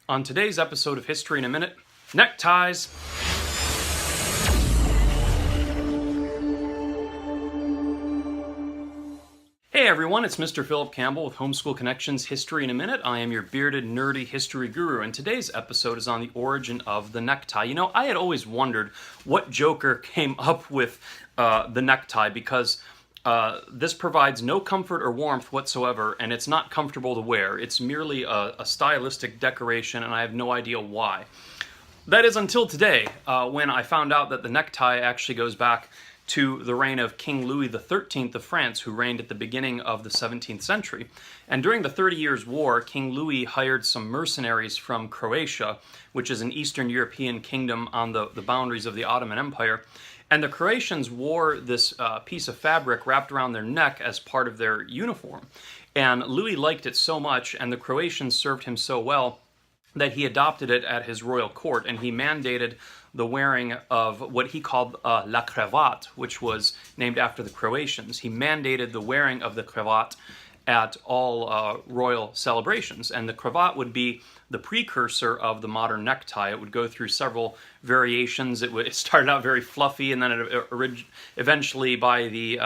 On today's episode of History in a Minute, neckties. Hey everyone, it's Mr. Philip Campbell with Homeschool Connections History in a Minute. I am your bearded, nerdy history guru, and today's episode is on the origin of the necktie. You know, I had always wondered what joker came up with the necktie because this provides no comfort or warmth whatsoever, and it's not comfortable to wear. It's merely a stylistic decoration, and I have no idea why. That is until today, when I found out that the necktie actually goes back to the reign of King Louis XIII of France, who reigned at the beginning of the 17th century. And during the 30 Years' War, King Louis hired some mercenaries from Croatia, which is an Eastern European kingdom on the boundaries of the Ottoman Empire. And the Croatians wore this piece of fabric wrapped around their neck as part of their uniform. And Louis liked it so much, and the Croatians served him so well, that he adopted it at his royal court, and he mandated the wearing of what he called la cravat, which was named after the Croatians. He mandated the wearing of the cravat at all royal celebrations, and the cravat would be the precursor of the modern necktie. It would go through several variations. It started out very fluffy, and then it eventually, by the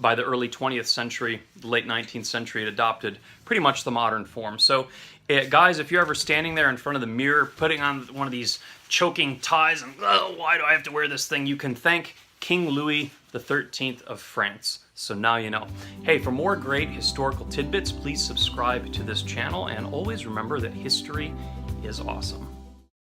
early 20th century, late 19th century, it adopted pretty much the modern form. So, guys, if you're ever standing there in front of the mirror, putting on one of these choking ties, and, oh, why do I have to wear this thing? You can thank King Louis XIII of France. So now you know. Hey, for more great historical tidbits, please subscribe to this channel, and always remember that history is awesome.